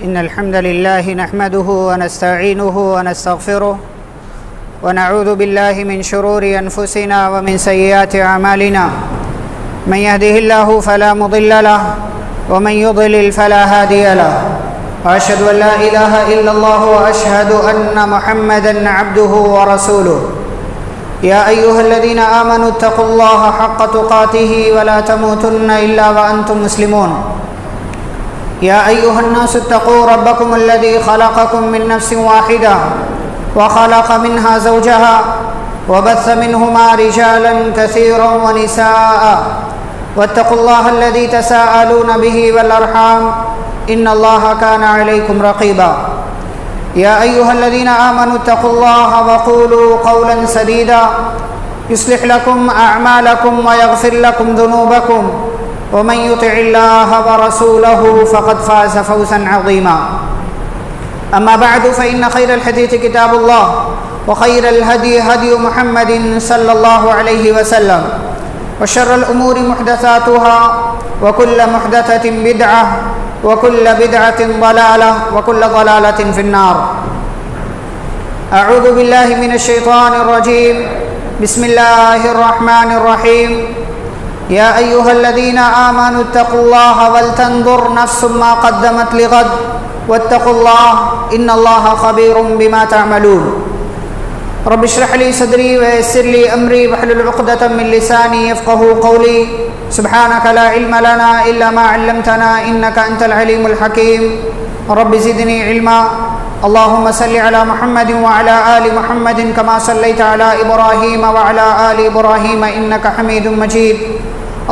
إن الحمد لله نحمده ونستعينه ونستغفره ونعوذ بالله من شرور أنفسنا ومن سيئات أعمالنا من يهده الله فلا مضل له ومن يضلل فلا هادي له وأشهد أن لا إله إلا الله وأشهد أن محمدًا عبده ورسوله يا أيها الذين آمنوا اتقوا الله حق تقاته ولا تموتن إلا وأنتم مسلمون يا أيها الناس اتقوا ربكم الذي خلقكم من نفس واحدة وخلق منها زوجها وبث منهما رجالا كثيرا ونساء واتقوا الله الذي تساءلون به والأرحام إن الله كان عليكم رقيبا يا أيها الذين آمنوا اتقوا الله وقولوا قولا سديدا يصلح لكم أعمالكم ويغفر لكم ذنوبكم ومن يطع الله ورسوله فقد فاز فوزا عظيما أما بعد فإن خير الحديث كتاب الله وخير الهدي هدي محمد صلى الله عليه وسلم وشر الأمور محدثاتها وكل محدثة بدعة وكل بدعة ضلالة وكل ضلالة في النار أعوذ بالله من الشيطان الرجيم بسم الله الرحمن الرحيم يا أيها الذين آمنوا اتقوا الله ولتنظر نفس ما قدمت لغد واتقوا الله إن الله خبير بما تعملون رب اشرح لي صدري ويسر لي أمري واحلل عقدة من لساني يفقهوا قولي سبحانك لا علم لنا إلا ما علمتنا إنك أنت العليم الحكيم رب زدني علما اللهم صل على محمد وعلى آل محمد كما صليت على إبراهيم وعلى آل إبراهيم إنك حميد مجيد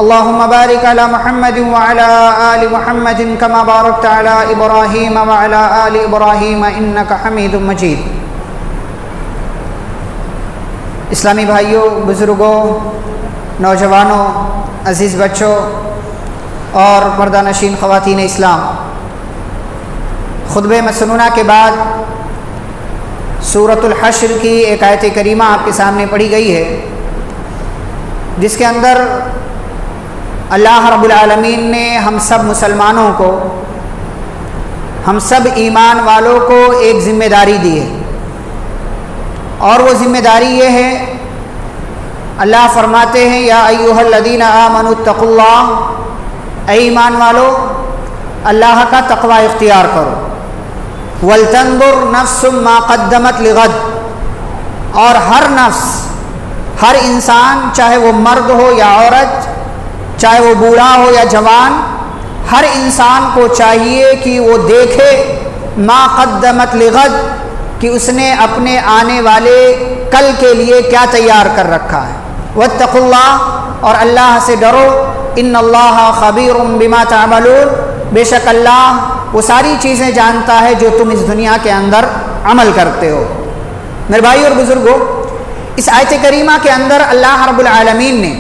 اللهم بارك على محمد وعلى آل محمد كما باركت على إبراهيم وعلى آل إبراهيم إنك حميد مجيد اسلامی بھائیوں، بزرگوں، نوجوانوں، عزیز بچوں اور پردہ نشین خواتین اسلام، خطبہ مسنونہ کے بعد سورۃ الحشر کی ایک آیت کریمہ آپ کے سامنے پڑھی گئی ہے، جس کے اندر اللہ رب العالمین نے ہم سب مسلمانوں کو، ہم سب ایمان والوں کو ایک ذمہ داری دی ہے، اور وہ ذمہ داری یہ ہے، اللہ فرماتے ہیں یا ایھا الذین آمنوا اتقوا اللہ، اے ایمان والو اللہ کا تقوی اختیار کرو، ولتنظر نفس ما قدمت لغد، اور ہر نفس، ہر انسان، چاہے وہ مرد ہو یا عورت، چاہے وہ بوڑھا ہو یا جوان، ہر انسان کو چاہیے کہ وہ دیکھے ما قدمت لغد، کہ اس نے اپنے آنے والے کل کے لیے کیا تیار کر رکھا ہے، واتقوا اللہ، اور اللہ سے ڈرو، ان اللہ خبیر بما تعملون، بے شک اللہ وہ ساری چیزیں جانتا ہے جو تم اس دنیا کے اندر عمل کرتے ہو۔ میرے بھائی اور بزرگوں، اس آیت کریمہ کے اندر اللہ رب العالمین نے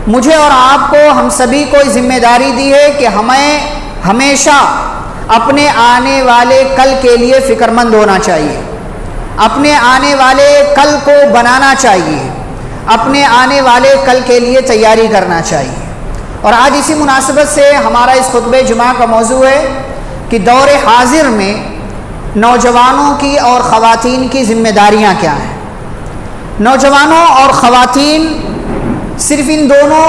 مجھے اور آپ کو، ہم سبھی کو ذمہ داری دی ہے کہ ہمیں ہمیشہ اپنے آنے والے کل کے لیے فکر مند ہونا چاہیے، اپنے آنے والے کل کو بنانا چاہیے، اپنے آنے والے کل کے لیے تیاری کرنا چاہیے۔ اور آج اسی مناسبت سے ہمارا اس خطبہ جمعہ کا موضوع ہے کہ دور حاضر میں نوجوانوں کی اور خواتین کی ذمہ داریاں کیا ہیں۔ نوجوانوں اور خواتین، صرف ان دونوں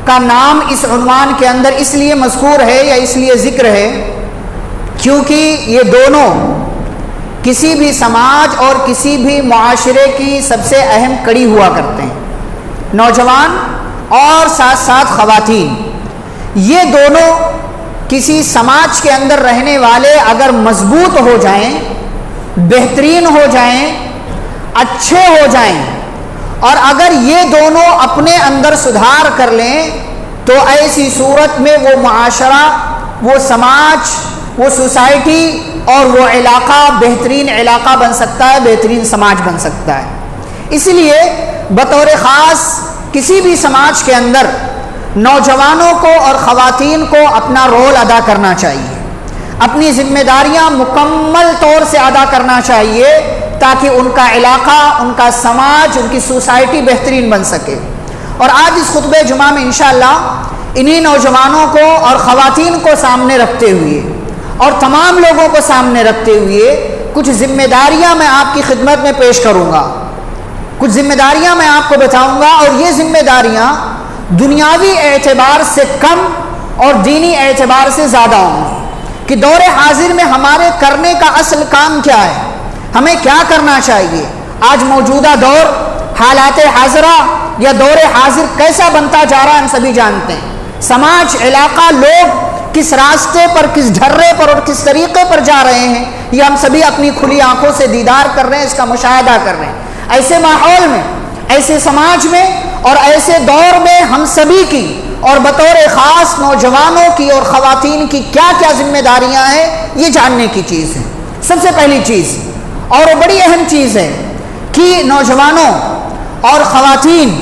کا نام اس عنوان کے اندر اس لیے مذکور ہے یا اس لیے ذکر ہے کیونکہ یہ دونوں کسی بھی سماج اور کسی بھی معاشرے کی سب سے اہم کڑی ہوا کرتے ہیں۔ نوجوان اور ساتھ ساتھ خواتین، یہ دونوں کسی سماج کے اندر رہنے والے اگر مضبوط ہو جائیں، بہترین ہو جائیں، اچھے ہو جائیں، اور اگر یہ دونوں اپنے اندر سدھار کر لیں تو ایسی صورت میں وہ معاشرہ، وہ سماج، وہ سوسائٹی اور وہ علاقہ بہترین علاقہ بن سکتا ہے، بہترین سماج بن سکتا ہے۔ اس لیے بطور خاص کسی بھی سماج کے اندر نوجوانوں کو اور خواتین کو اپنا رول ادا کرنا چاہیے، اپنی ذمہ داریاں مکمل طور سے ادا کرنا چاہیے تاکہ ان کا علاقہ، ان کا سماج، ان کی سوسائٹی بہترین بن سکے۔ اور آج اس خطبہ جمعہ میں انشاءاللہ انہی نوجوانوں کو اور خواتین کو سامنے رکھتے ہوئے اور تمام لوگوں کو سامنے رکھتے ہوئے کچھ ذمہ داریاں میں آپ کی خدمت میں پیش کروں گا، کچھ ذمہ داریاں میں آپ کو بتاؤں گا، اور یہ ذمہ داریاں دنیاوی اعتبار سے کم اور دینی اعتبار سے زیادہ ہوں گی کہ دور حاضر میں ہمارے کرنے کا اصل کام کیا ہے، ہمیں کیا کرنا چاہیے۔ آج موجودہ دور، حالات حاضرہ یا دور حاضر کیسا بنتا جا رہا ہے ہم سبھی جانتے ہیں۔ سماج، علاقہ، لوگ کس راستے پر، کس ڈھرے پر اور کس طریقے پر جا رہے ہیں، یہ ہم سبھی اپنی کھلی آنکھوں سے دیدار کر رہے ہیں، اس کا مشاہدہ کر رہے ہیں۔ ایسے ماحول میں، ایسے سماج میں اور ایسے دور میں ہم سبھی کی اور بطور خاص نوجوانوں کی اور خواتین کی کیا کیا ذمہ داریاں ہیں، یہ جاننے کی چیز ہے۔ سب سے پہلی چیز اور بڑی اہم چیز ہے کہ نوجوانوں اور خواتین،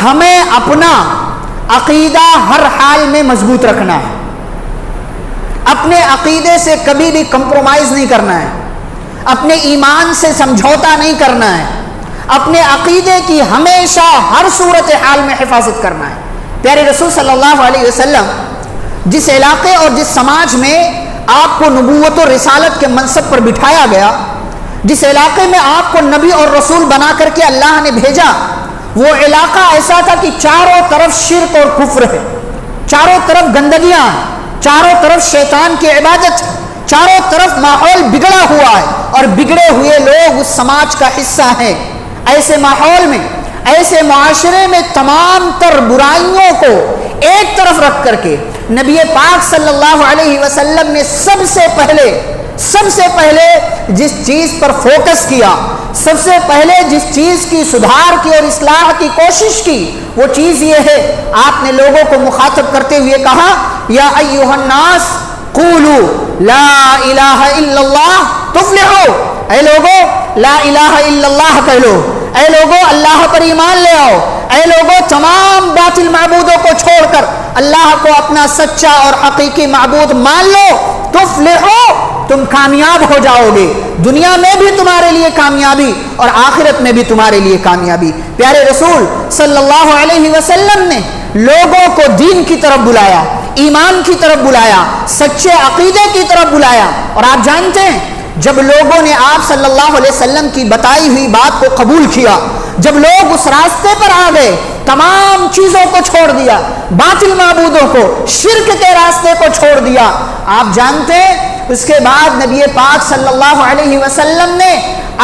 ہمیں اپنا عقیدہ ہر حال میں مضبوط رکھنا ہے، اپنے عقیدے سے کبھی بھی کمپرومائز نہیں کرنا ہے، اپنے ایمان سے سمجھوتا نہیں کرنا ہے، اپنے عقیدے کی ہمیشہ ہر صورتحال میں حفاظت کرنا ہے۔ پیارے رسول صلی اللہ علیہ وسلم جس علاقے اور جس سماج میں آپ کو نبوت و رسالت کے منصب پر بٹھایا گیا، جس علاقے میں آپ کو نبی اور رسول بنا کر کے اللہ نے بھیجا، وہ علاقہ ایسا تھا کہ چاروں طرف شرک اور کفر ہے، چاروں طرف گندگیاں، چاروں طرف شیطان کی عبادت، چاروں طرف ماحول بگڑا ہوا ہے اور بگڑے ہوئے لوگ اس سماج کا حصہ ہیں۔ ایسے ماحول میں، ایسے معاشرے میں تمام تر برائیوں کو ایک طرف رکھ کر کے نبی پاک صلی اللہ علیہ وسلم نے سب سے پہلے جس چیز پر فوکس کیا، سب سے پہلے جس چیز کی سدھار کی اور اصلاح کی کوشش کی، وہ چیز یہ ہے، آپ نے لوگوں کو مخاطب کرتے ہوئے کہا، یا ایھا الناس قولوا لا الہ الا اللہ تفلحوا، اے لوگو لا الہ الا اللہ کہہ لو، اے لوگو اللہ پر ایمان لے آؤ، اے لوگو تمام باطل معبودوں کو چھوڑ کر اللہ کو اپنا سچا اور حقیقی معبود مان لو، تفلحوا، تم کامیاب ہو جاؤ گے، دنیا میں بھی تمہارے لیے کامیابی اور آخرت میں بھی تمہارے لیے کامیابی۔ پیارے رسول صلی اللہ علیہ وسلم نے لوگوں کو دین کی طرف بلایا، ایمان کی طرف بلایا، سچے عقیدے کی طرف بلایا، اور آپ جانتے ہیں جب لوگوں نے آپ صلی اللہ علیہ وسلم کی بتائی ہوئی بات کو قبول کیا، جب لوگ اس راستے پر آ گئے، تمام چیزوں کو چھوڑ دیا، باطل معبودوں کو، شرک کے راستے کو چھوڑ دیا، آپ جانتے ہیں اس کے بعد نبی پاک صلی اللہ علیہ وسلم نے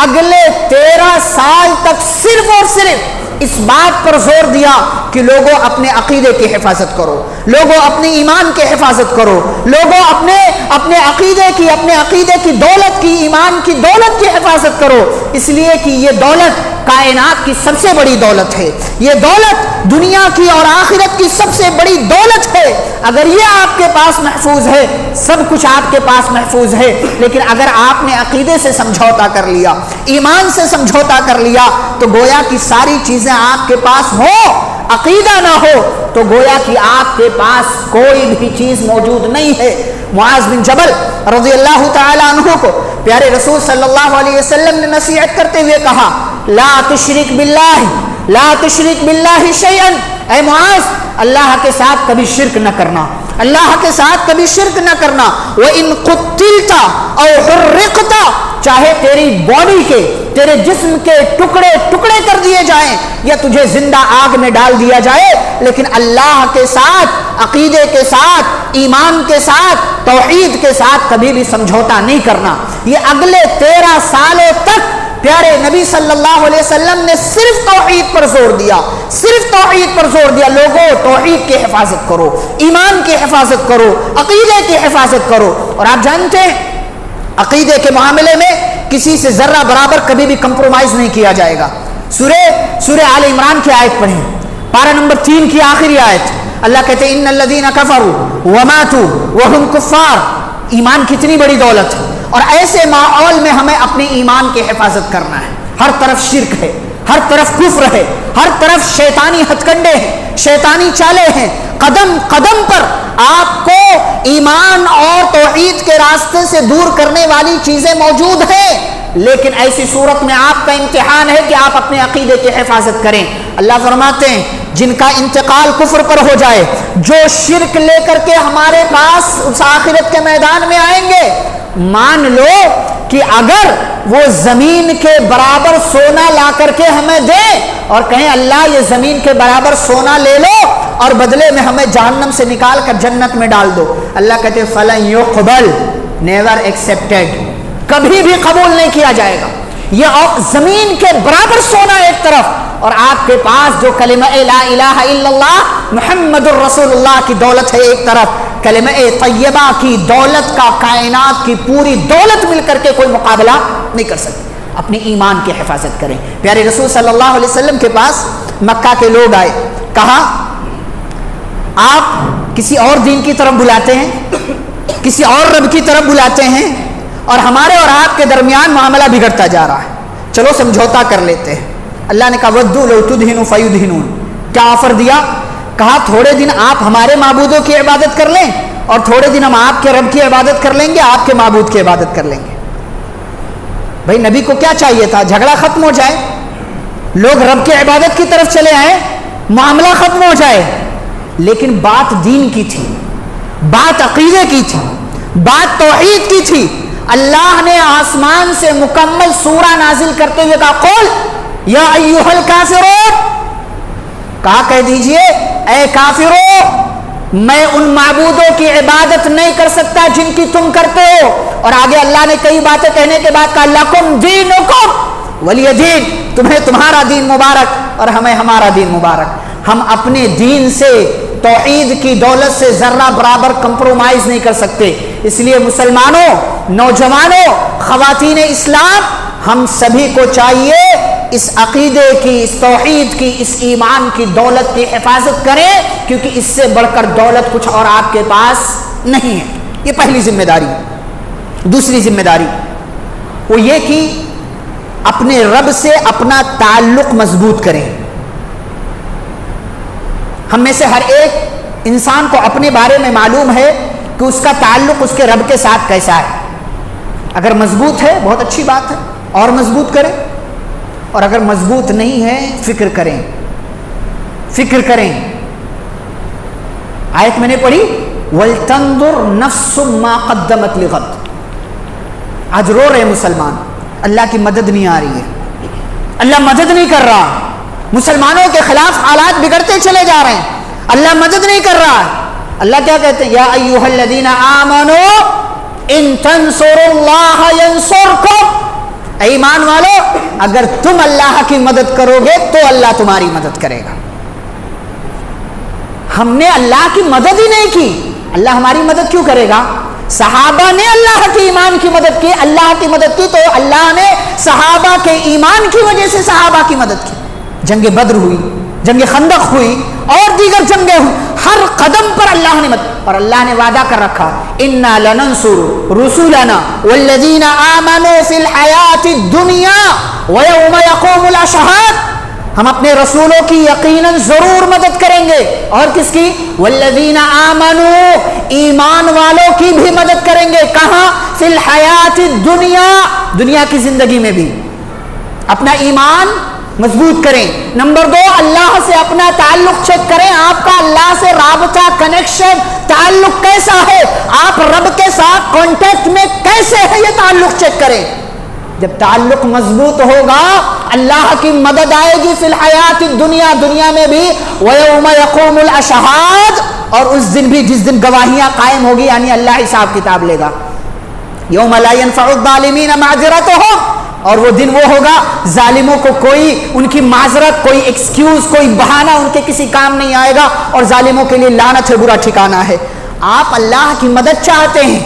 اگلے 13 سال تک صرف اور صرف اس بات پر زور دیا کہ لوگوں اپنے عقیدے کی حفاظت کرو، لوگوں اپنے ایمان کی حفاظت کرو، لوگوں اپنے عقیدے کی دولت کی، ایمان کی دولت کی حفاظت کرو، اس لیے کہ یہ دولت کائنات کی سب سے بڑی دولت ہے، یہ دولت دنیا کی اور آخرت کی سب سے بڑی دولت ہے۔ اگر یہ آپ کے پاس محفوظ ہے، سب کچھ آپ کے پاس محفوظ ہے، لیکن اگر آپ نے عقیدے سے سمجھوتا کر لیا، ایمان سے سمجھوتا کر لیا، تو گویا کی ساری چیزیں آپ کے پاس ہو، عقیدہ نہ ہو تو گویا کہ آپ کے پاس کوئی بھی چیز موجود نہیں ہے۔ معاذ بن جبل رضی اللہ تعالی عنہ کو پیارے رسول صلی اللہ علیہ وسلم نے نصیحت کرتے ہوئے کہا، لا تشرک باللہ شیئا، اے معاذ اللہ کے ساتھ کبھی شرک نہ کرنا، اللہ کے ساتھ کبھی شرک نہ کرنا۔ وَإِن قُتِّلْتَ أَوْ حُرِّقْتَ، چاہے تیری باڈی کے، تیرے جسم کے ٹکڑے ٹکڑے کر دیے جائیں یا تجھے زندہ آگ میں ڈال دیا جائے، لیکن اللہ کے ساتھ، عقیدے کے ساتھ، ایمان کے ساتھ، توحید کے ساتھ کبھی بھی سمجھوتا نہیں کرنا۔ یہ اگلے 13 سالوں تک پیارے نبی صلی اللہ علیہ وسلم نے صرف توحید پر زور دیا، صرف توحید پر زور دیا، لوگوں توحید کی حفاظت کرو، ایمان کی حفاظت کرو، عقیدے کی حفاظت کرو۔ اور آپ جانتے ہیں عقیدے کے معاملے میں کسی سے ذرہ برابر کبھی بھی کمپرومائز نہیں کیا جائے گا۔ سورہ آل عمران کی آیت پڑھیں، پارہ نمبر 3 کی آخری آیت، اللہ کہتے ہیں ان الذین کفروا وماتوا وهم کفار۔ ایمان کتنی بڑی دولت ہے، اور ایسے ماحول میں ہمیں اپنے ایمان کی حفاظت کرنا ہے۔ ہر طرف شرک ہے، ہر طرف کفر ہے، ہر طرف شیطانی ہتھ کنڈے ہیں، شیطانی چالیں ہیں، قدم قدم پر آپ کو ایمان اور توحید کے راستے سے دور کرنے والی چیزیں موجود ہیں، لیکن ایسی صورت میں آپ کا امتحان ہے کہ آپ اپنے عقیدے کی حفاظت کریں۔ اللہ فرماتے ہیں جن کا انتقال کفر پر ہو جائے، جو شرک لے کر کے ہمارے پاس اس آخرت کے میدان میں آئیں گے، مان لو کہ اگر وہ زمین کے برابر سونا لا کر کے ہمیں دیں اور کہیں اللہ یہ زمین کے برابر سونا لے لو اور بدلے میں ہمیں جہنم سے نکال کر جنت میں ڈال دو، اللہ کہتے فَلَن يُقْبَلْ، نیور ایکسیپٹیڈ، کبھی بھی قبول نہیں کیا جائے گا۔ یہ زمین کے برابر سونا ایک طرف اور آپ کے پاس جو کلمہ لا الہ الا اللہ محمد الرسول اللہ کی دولت ہے ایک طرف، کلمہ طیبہ کی دولت کا کائنات کی پوری دولت مل کر کے کوئی مقابلہ نہیں کر سکتی۔ اپنے ایمان کی حفاظت کریں۔ پیارے رسول صلی اللہ علیہ وسلم کے پاس مکہ کے لوگ آئے، کہا آپ کسی اور دین کی طرف بلاتے ہیں، کسی اور رب کی طرف بلاتے ہیں اور ہمارے اور آپ کے درمیان معاملہ بگڑتا جا رہا ہے، چلو سمجھوتا کر لیتے ہیں۔ اللہ نے کہا وَدُّوا لَوْ تُدْهِنُوا فَيُدْهِنُونَ، کیا آفر دیا؟ کہا تھوڑے دن آپ ہمارے معبودوں کی عبادت کر لیں اور تھوڑے دن ہم آپ کے رب کی عبادت کر لیں گے، آپ کے معبود کی عبادت کر لیں گے۔ بھائی نبی کو کیا چاہیے تھا؟ جھگڑا ختم ہو جائے، لوگ رب کی عبادت کی طرف چلے آئے، معاملہ ختم ہو جائے، لیکن بات دین کی تھی، بات عقیدے کی تھی، بات توحید کی تھی۔ اللہ نے آسمان سے مکمل سورہ نازل کرتے ہوئے کہا قل یا ایھا الکافرون، کہا کہہ دیجئے اے کافروں میں ان معبودوں کی عبادت نہیں کر سکتا جن کی تم کرتے ہو، اور آگے اللہ نے کئی باتیں کہنے کے بعد کہا لکم دینکم ولی دین، تمہیں تمہارا دین مبارک اور ہمیں ہمارا دین مبارک۔ ہم اپنے دین سے توحید کی دولت سے ذرہ برابر کمپرومائز نہیں کر سکتے، اس لیے مسلمانوں، نوجوانوں، خواتین اسلام، ہم سبھی کو چاہیے اس عقیدے کی، اس توحید کی، اس ایمان کی دولت کی حفاظت کریں، کیونکہ اس سے بڑھ کر دولت کچھ اور آپ کے پاس نہیں ہے۔ یہ پہلی ذمہ داری۔ دوسری ذمہ داری وہ یہ کہ اپنے رب سے اپنا تعلق مضبوط کریں۔ ہم میں سے ہر ایک انسان کو اپنے بارے میں معلوم ہے کہ اس کا تعلق اس کے رب کے ساتھ کیسا ہے۔ اگر مضبوط ہے بہت اچھی بات ہے، اور مضبوط کریں، اور اگر مضبوط نہیں ہے فکر کریں، فکر کریں۔ آیت میں نے پڑھی وَلْتَنْظُرْ نَفْسٌ مَا قَدَّمَتْ لِغَدٍ، آج رو رہے مسلمان، اللہ کی مدد نہیں آ رہی ہے، اللہ مدد نہیں کر رہا، مسلمانوں کے خلاف حالات بگڑتے چلے جا رہے ہیں، اللہ مدد نہیں کر رہا ہے۔ اللہ کیا کہتے ہیں؟ یا ایھا الذین آمنوا ان تنصروا اللہ ینصرکم، اے ایمان والو اگر تم اللہ کی مدد کرو گے تو اللہ تمہاری مدد کرے گا۔ ہم نے اللہ کی مدد ہی نہیں کی، اللہ ہماری مدد کیوں کرے گا؟ صحابہ نے اللہ کے ایمان کی مدد کی، اللہ کی مدد کی تو اللہ نے صحابہ کے ایمان کی وجہ سے صحابہ کی مدد کی۔ جنگ بدر ہوئی، جنگ خندق ہوئی اور دیگر جنگیں ہوئی، ہر قدم پر اللہ نے مدد، اور اللہ نے وعدہ کر رکھا انا لننصر رسولنا والذین آمنوا فی الحیاۃ الدنیا ویوم یقوم الاشہاد، ہم اپنے رسولوں کی یقیناً ضرور مدد کریں گے، اور کس کی؟ والذین آمنوا، ایمان والوں کی بھی مدد کریں گے۔ کہاں؟ فی الحیاۃ الدنیا، دنیا کی زندگی میں بھی اپنا ایمان مضبوط کریں۔ نمبر 2، اللہ سے اپنا تعلق چیک کریں، آپ کا اللہ سے رابطہ، کنیکشن، تعلق کیسا ہے، آپ رب کے ساتھ کانٹیکٹ میں کیسے ہے، یہ تعلق چیک کریں۔ جب تعلق مضبوط ہوگا اللہ کی مدد آئے گی فی الحیات الدنیا، دنیا میں بھی، ویوم یقوم الاشہاد، اور اس دن بھی جس دن گواہیاں قائم ہوگی، یعنی اللہ حساب کتاب لے گا۔ یوم لا ینفع الظالمین معذرتہم، اور وہ دن وہ ہوگا ظالموں کو کوئی ان کی معذرت، کوئی ایکسکیوز، کوئی بہانہ ان کے کسی کام نہیں آئے گا، اور ظالموں کے لیے لعنت ہے، برا ٹھکانہ ہے۔ آپ اللہ کی مدد چاہتے ہیں،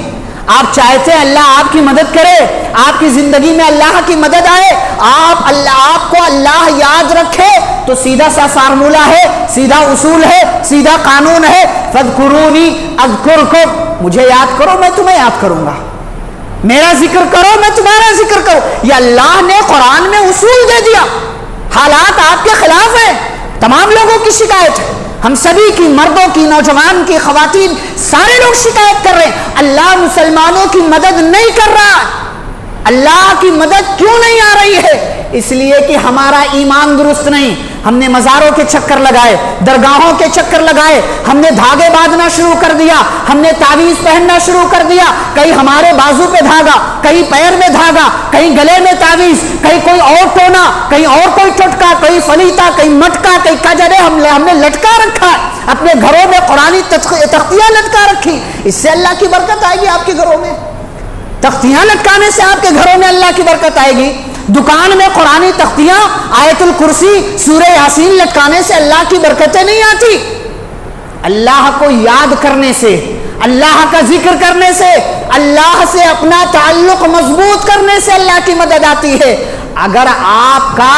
آپ چاہتے ہیں اللہ آپ کی مدد کرے، آپ کی زندگی میں اللہ کی مدد آئے، آپ کو اللہ یاد رکھے، تو سیدھا سا فارمولہ ہے، سیدھا اصول ہے، سیدھا قانون ہے، فاذکرونی اذکرکم، مجھے یاد کرو میں تمہیں یاد کروں گا، میرا ذکر کرو میں تمہارا ذکر کروں۔ یہ اللہ نے قرآن میں اصول دے دیا۔ حالات آپ کے خلاف ہیں، تمام لوگوں کی شکایت ہے، ہم سبھی کی، مردوں کی، نوجوان کی، خواتین، سارے لوگ شکایت کر رہے ہیں، اللہ مسلمانوں کی مدد نہیں کر رہا۔ اللہ کی مدد کیوں نہیں آ رہی ہے؟ اس لیے کہ ہمارا ایمان درست نہیں، ہم نے مزاروں کے چکر لگائے، درگاہوں کے چکر لگائے، ہم نے دھاگے باندھنا شروع کر دیا، ہم نے تعویذ پہننا شروع کر دیا، کہیں ہمارے بازو پہ دھاگا، کہیں پیر میں دھاگا، کہیں گلے میں تعویذ، کہیں کوئی اور ٹونا، کہیں اور کوئی ٹوٹکا، کہیں فلیتا، کہیں مٹکا، کہیں کجرے ہم نے لٹکا رکھا، اپنے گھروں میں قرآنی تختیاں لٹکا رکھی۔ اس سے اللہ کی برکت آئے گی آپ کے گھروں میں؟ تختیاں لٹکانے سے آپ کے گھروں میں اللہ کی برکت آئے گی؟ دکان میں قرآنی تختیاں، آیت الکرسی، سورہ یاسین لٹکانے سے اللہ کی برکتیں نہیں آتی۔ اللہ کو یاد کرنے سے، اللہ کا ذکر کرنے سے، اللہ سے اپنا تعلق مضبوط کرنے سے اللہ کی مدد آتی ہے۔ اگر آپ کا،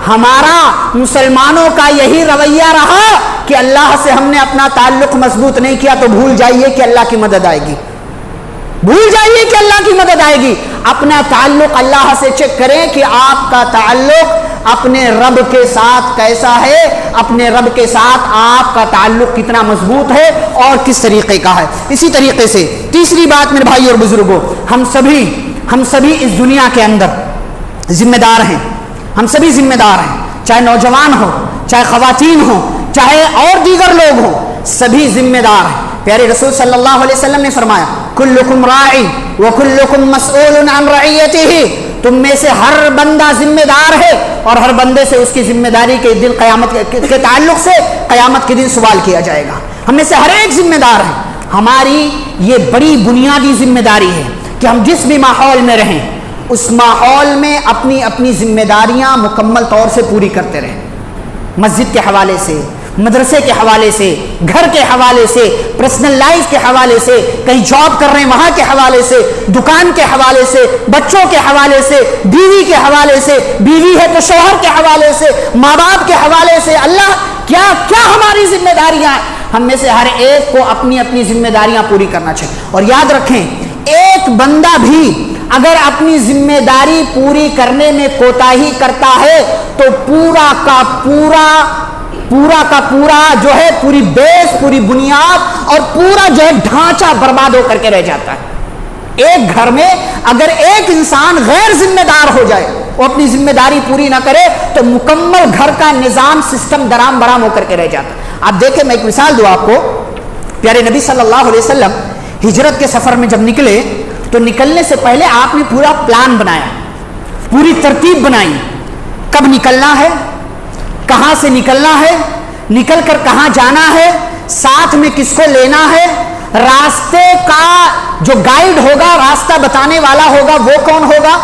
ہمارا، مسلمانوں کا یہی رویہ رہا کہ اللہ سے ہم نے اپنا تعلق مضبوط نہیں کیا تو بھول جائیے کہ اللہ کی مدد آئے گی، بھول جائیے کہ اللہ کی مدد آئے گی۔ اپنا تعلق اللہ سے چیک کریں کہ آپ کا تعلق اپنے رب کے ساتھ کیسا ہے، اپنے رب کے ساتھ آپ کا تعلق کتنا مضبوط ہے اور کس طریقے کا ہے۔ اسی طریقے سے تیسری بات میرے بھائی اور بزرگوں، ہم سبھی اس دنیا کے اندر ذمہ دار ہیں، ہم سبھی ذمہ دار ہیں، چاہے نوجوان ہو، چاہے خواتین ہو، چاہے اور دیگر لوگ ہوں، سبھی ذمہ دار ہیں۔ پیارے رسول صلی اللہ علیہ وسلم نے فرمایا کلکم راعی وکلکم مسئول عن رعیتہ، تم میں سے ہر بندہ ذمہ دار ہے اور ہر بندے سے اس کی ذمہ داری کے دن، قیامت کے تعلق سے قیامت کے دن سوال کیا جائے گا۔ ہم میں سے ہر ایک ذمہ دار ہے۔ ہماری یہ بڑی بنیادی ذمہ داری ہے کہ ہم جس بھی ماحول میں رہیں اس ماحول میں اپنی اپنی ذمہ داریاں مکمل طور سے پوری کرتے رہیں، مسجد کے حوالے سے، مدرسے کے حوالے سے، گھر کے حوالے سے، پرسنل لائف کے حوالے سے، کہیں جاب کر رہے ہیں وہاں کے حوالے سے، دکان کے حوالے سے، بچوں کے حوالے سے، بیوی کے حوالے سے، بیوی ہے تو شوہر کے حوالے سے، ماں باپ کے حوالے سے۔ اللہ کیا کیا ہماری ذمہ داریاں ہیں، ہم میں سے ہر ایک کو اپنی اپنی ذمہ داریاں پوری کرنا چاہیے۔ اور یاد رکھیں، ایک بندہ بھی اگر اپنی ذمہ داری پوری کرنے میں کوتاہی کرتا ہے تو پورا کا پورا جو ہے، پوری بیس، پوری بنیاد اور پورا جو ہے ڈھانچہ برباد ہو کر کے رہ جاتا ہے۔ ایک گھر میں اگر ایک انسان غیر ذمہ دار ہو جائے، وہ اپنی ذمہ داری پوری نہ کرے تو مکمل گھر کا نظام، سسٹم درام برام ہو کر کے رہ جاتا ہے۔ آپ دیکھیں، میں ایک مثال دوں آپ کو۔ پیارے نبی صلی اللہ علیہ وسلم ہجرت کے سفر میں جب نکلے تو نکلنے سے پہلے آپ نے پورا پلان بنایا، پوری ترتیب بنائی، کب نکلنا ہے، کہاں سے نکلنا ہے، نکل کر کہاں جانا ہے، ساتھ میں کس کو لینا ہے، راستے کا جو گائیڈ ہوگا، راستہ بتانے والا ہوگا وہ کون ہوگا،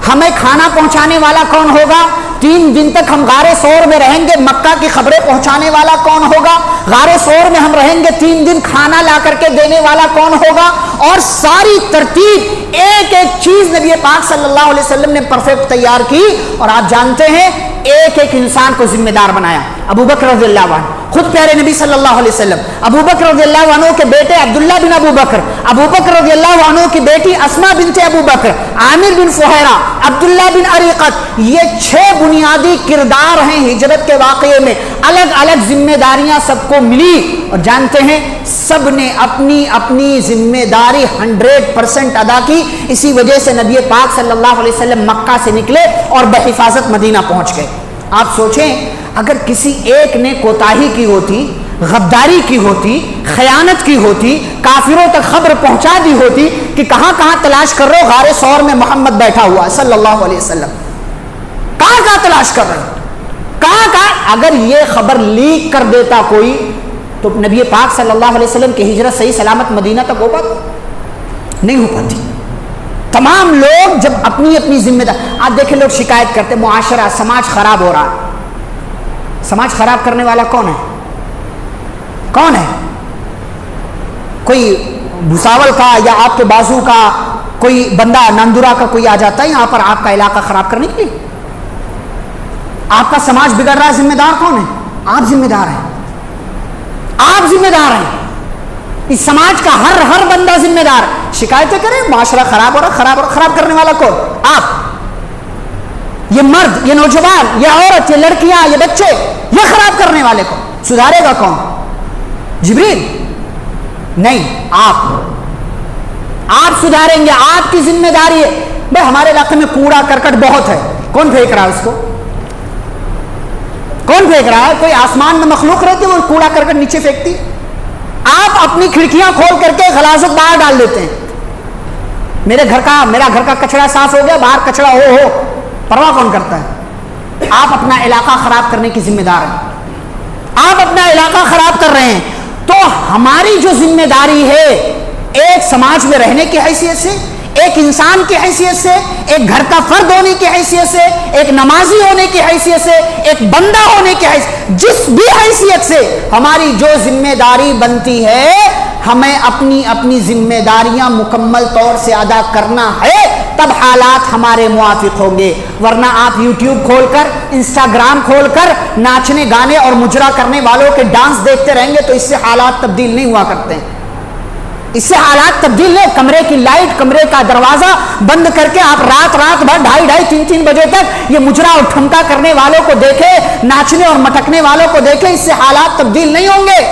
ہمیں کھانا پہنچانے والا کون ہوگا، 3 دن تک ہم غار ثور میں رہیں گے، مکہ کی خبریں پہنچانے والا کون ہوگا، غار ثور میں ہم رہیں گے 3 دن، کھانا لا کر کے دینے والا کون ہوگا، اور ساری ترتیب ایک ایک چیز نبی پاک صلی اللہ علیہ وسلم نے پرفیکٹ تیار کی۔ اور آپ جانتے ہیں ایک ایک انسان کو ذمہ دار بنایا۔ ابو بکر رضی اللہ عنہ، خود پیارے نبی صلی اللہ علیہ وسلم، ابو بکر رضی اللہ عنہ کے بیٹے عبداللہ بن ابو بکر، ابو بکر رضی اللہ عنہ کی بیٹی اسماء بنت ابو بکر، عامر بن فہیرہ، عبداللہ بن اریقت، یہ 6 بنیادی کردار ہیں ہجرت کے واقعے میں۔ الگ الگ ذمہ داریاں سب کو ملی اور جانتے ہیں سب نے اپنی اپنی ذمہ داری 100% ادا کی۔ اسی وجہ سے نبی پاک صلی اللہ علیہ وسلم مکہ سے نکلے اور بحفاظت مدینہ پہنچ گئے۔ آپ سوچیں اگر کسی ایک نے کوتاہی کی ہوتی، غداری کی ہوتی، خیانت کی ہوتی، کافروں تک خبر پہنچا دی ہوتی کہ کہاں کہاں تلاش کر رہے ہو، غار ثور میں محمد بیٹھا ہوا صلی اللہ علیہ وسلم، کہاں کہاں تلاش کر رہے ہو، کہاں کہاں، اگر یہ خبر لیک کر دیتا کوئی تو نبی پاک صلی اللہ علیہ وسلم کی ہجرت صحیح سلامت مدینہ تک ہو پاتی نہیں ہو پاتی۔ تمام لوگ جب اپنی اپنی ذمہ داری، آپ دیکھیں لوگ شکایت کرتے معاشرہ، سماج خراب ہو رہا ہے۔ سماج خراب کرنے والا کون ہے؟ کون ہے؟ کوئی بھساول کا یا آپ کے بازو کا کوئی بندہ، ناندورا کا کوئی آ جاتا ہے یہاں پر آپ کا علاقہ خراب کرنے کے لیے؟ آپ کا سماج بگڑ رہا ہے، ذمہ دار کون ہے؟ آپ ذمہ دار ہیں، آپ ذمہ دار ہیں۔ اس سماج کا ہر بندہ ذمہ دار ہے۔ شکایتیں کریں معاشرہ خراب ہو رہا، خراب کرنے والا کون؟ آپ، یہ مرد، یہ نوجوان، یہ عورت، یہ لڑکیاں، یہ بچے، یہ خراب کرنے والے کو سدھارے گا کون؟ جبریل نہیں، آپ سدھاریں گے، آپ کی ذمہ داری ہے۔ بھائی ہمارے علاقے میں کوڑا کرکٹ بہت ہے، کون پھینک رہا ہے اس کو؟ کون پھینک رہا ہے؟ کوئی آسمان میں مخلوق رہتی ہے وہ کوڑا کرکٹ نیچے پھینکتی؟ آپ اپنی کھڑکیاں کھول کر کے غلاظت باہر ڈال دیتے ہیں. میرا گھر کا کچڑا صاف ہو گیا، باہر کچڑا ہو پرواہ کون کرتا ہے؟ آپ اپنا علاقہ خراب کرنے کی ذمہ دار ہیں. آپ اپنا علاقہ خراب کر رہے ہیں. تو ہماری جو ذمہ داری ہے ایک سماج میں رہنے کی حیثیت سے، ایک انسان کی حیثیت سے، ایک گھر کا فرد ہونے کی حیثیت سے، ایک نمازی ہونے کی حیثیت سے، ایک بندہ ہونے کی حیثیت، جس بھی حیثیت سے ہماری جو ذمہ داری بنتی ہے ہمیں اپنی ذمہ داریاں مکمل طور سے ادا کرنا ہے، تب حالات ہمارے موافق ہوں گے. ورنہ آپ یوٹیوب کھول کر، انسٹاگرام کھول کر ناچنے گانے اور مجرا کرنے والوں کے ڈانس دیکھتے رہیں گے تو اس سے حالات تبدیل نہیں ہوا کرتے ہیں. اس سے حالات تبدیل نہیں. کمرے کی لائٹ، کمرے کا دروازہ بند کر کے آپ رات بھر 2:30 3 بجے تک یہ مجرا اور ٹھمکا کرنے والوں کو دیکھیں، ناچنے اور مٹکنے والوں کو دیکھیں، اس سے حالات تبدیل نہیں ہوں گے.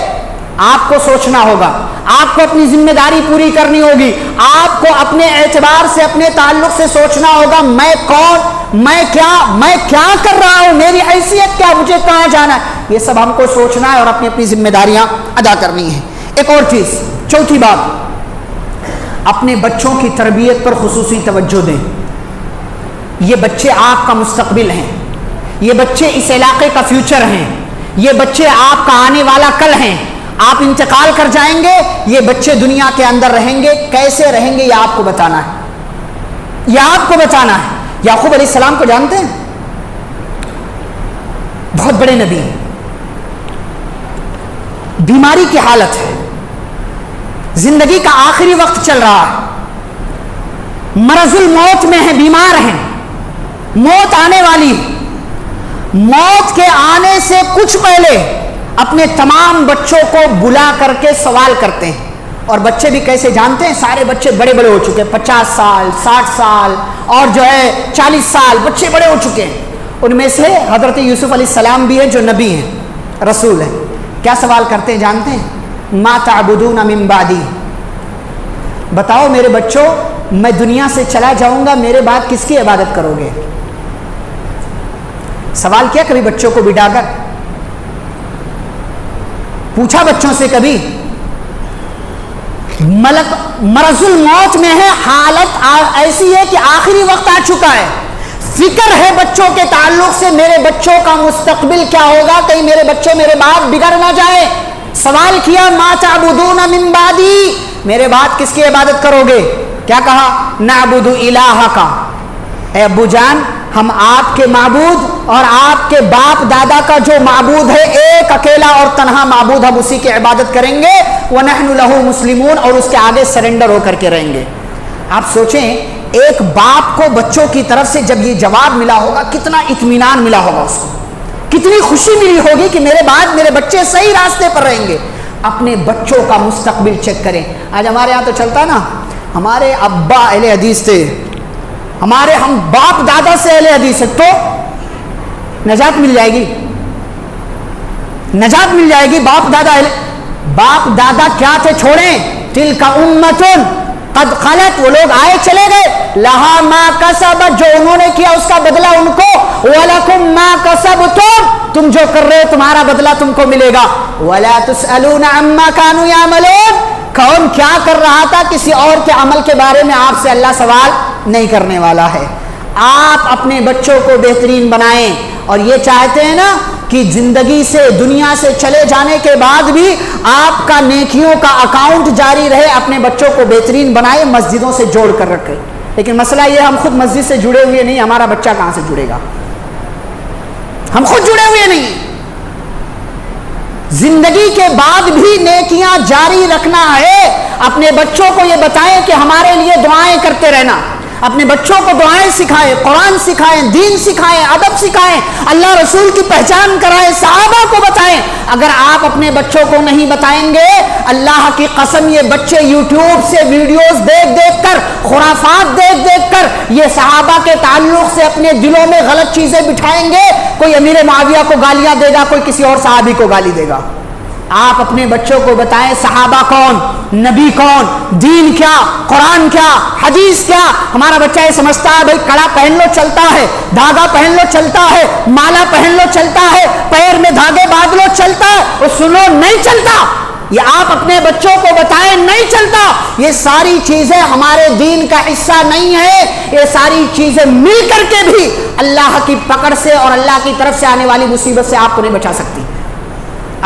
آپ کو سوچنا ہوگا، آپ کو اپنی ذمہ داری پوری کرنی ہوگی، آپ کو اپنے اعتبار سے، اپنے تعلق سے سوچنا ہوگا میں کون، میں کیا کر رہا ہوں، میری حیثیت کیا، مجھے کہاں جانا ہے. یہ سب ہم کو سوچنا ہے اور اپنی ذمہ داریاں ادا کرنی ہیں. ایک اور چیز، چوتھی بات، اپنے بچوں کی تربیت پر خصوصی توجہ دیں. یہ بچے آپ کا مستقبل ہیں، یہ بچے اس علاقے کا فیوچر ہیں، یہ بچے آپ کا آنے والا کل ہیں. آپ انتقال کر جائیں گے، یہ بچے دنیا کے اندر رہیں گے، کیسے رہیں گے یہ آپ کو بتانا ہے. یہ آپ کو بتانا ہے. یعقوب علیہ السلام کو جانتے ہیں؟ بہت بڑے نبی ہیں. بیماری کی حالت ہے، زندگی کا آخری وقت چل رہا ہے، مرض الموت میں ہیں، بیمار ہیں، موت آنے والی ہے. موت کے آنے سے کچھ پہلے اپنے تمام بچوں کو بلا کر کے سوال کرتے ہیں. اور بچے بھی کیسے جانتے ہیں؟ سارے بچے بڑے بڑے ہو چکے ہیں، 50 سال 60 سال اور 40 سال، بچے بڑے ہو چکے ہیں. ان میں سے حضرت یوسف علیہ السلام بھی ہیں جو نبی ہیں، رسول ہیں. کیا سوال کرتے ہیں جانتے ہیں؟ ما تعبدون من بعدی، بتاؤ میرے بچوں میں دنیا سے چلا جاؤں گا، میرے بعد کس کی عبادت کرو گے؟ سوال کیا کبھی بچوں کو بٹھا کر؟ پوچھا بچوں سے کبھی؟ ملک مرض الموت میں ہے، حالت ایسی ہے کہ آخری وقت آ چکا ہے. فکر ہے بچوں کے تعلق سے، میرے بچوں کا مستقبل کیا ہوگا، کہیں میرے بچے میرے بعد بگڑ نہ جائے. سوال کیا ما تعبدون من بعدی، میرے بعد کس کی عبادت کرو گے؟ کیا کہا؟ نعبد الہک، اے ابو جان ہم آپ کے معبود اور آپ کے باپ دادا کا جو معبود ہے، ایک اکیلا اور تنہا معبود، ہم اسی کی عبادت کریں گے. وَنَحْنُ لَهُ مُسْلِمُونَ، اور اس کے آگے سرنڈر ہو کر کے رہیں گے. آپ سوچیں ایک باپ کو بچوں کی طرف سے جب یہ جواب ملا ہوگا کتنا اطمینان ملا ہوگا، اس کو کتنی خوشی ملی ہوگی کہ میرے بعد میرے بچے صحیح راستے پر رہیں گے. اپنے بچوں کا مستقبل چیک کریں. آج ہمارے یہاں تو چلتا نا، ہمارے ابا اہل حدیث تھے، ہمارے ہم باپ دادا سے اہل حدیث ہے، تو نجات مل جائے گی، نجات مل جائے گی. باپ دادا کیا تھے چھوڑیں، تلک امۃ قد خلت، وہ لوگ آئے چلے گئے، لہا ما کسبت، جو انہوں نے کیا اس کا بدلہ ان کو، ولکم ما کسبتم، تم جو کر رہے ہو تمہارا بدلہ تم کو ملے گا. ولا تسألون عما كانوا يعملون، کون کیا کر رہا تھا کسی اور کے عمل کے بارے میں آپ سے اللہ سوال نہیں کرنے والا ہے. آپ اپنے بچوں کو بہترین بنائیں، اور یہ چاہتے ہیں نا کہ زندگی سے، دنیا سے چلے جانے کے بعد بھی آپ کا نیکیوں کا اکاؤنٹ جاری رہے. اپنے بچوں کو بہترین بنائیں، مسجدوں سے جوڑ کر رکھیں. لیکن مسئلہ یہ ہم خود مسجد سے جڑے ہوئے نہیں، ہمارا بچہ کہاں سے جڑے گا؟ ہم خود جڑے ہوئے نہیں. زندگی کے بعد بھی نیکیاں جاری رکھنا ہے. اپنے بچوں کو یہ بتائیں کہ ہمارے لیے دعائیں کرتے رہنا. اپنے بچوں کو دعائیں سکھائیں، قرآن سکھائیں، دین سکھائیں، ادب سکھائیں، اللہ رسول کی پہچان کرائیں، صحابہ کو بتائیں. اگر آپ اپنے بچوں کو نہیں بتائیں گے، اللہ کی قسم یہ بچے یوٹیوب سے ویڈیوز دیکھ کر، خرافات دیکھ کر یہ صحابہ کے تعلق سے اپنے دلوں میں غلط چیزیں بٹھائیں گے. کوئی امیر معاویہ کو گالیاں دے گا، کوئی کسی اور صحابی کو گالی دے گا. آپ اپنے بچوں کو بتائیں صحابہ کون، نبی کون، دین کیا، قرآن کیا، حدیث کیا. ہمارا بچہ یہ سمجھتا ہے بھائی کڑا پہن لو چلتا ہے، دھاگا پہن لو چلتا ہے، مالا پہن لو چلتا ہے، پیر میں دھاگے باندھ لو چلتا ہے. وہ سنو نہیں چلتا. یہ آپ اپنے بچوں کو بتائیں نہیں چلتا. یہ ساری چیزیں ہمارے دین کا حصہ نہیں ہے. یہ ساری چیزیں مل کر کے بھی اللہ کی پکڑ سے اور اللہ کی طرف سے آنے والی مصیبت سے آپ کو نہیں بچا سکتی.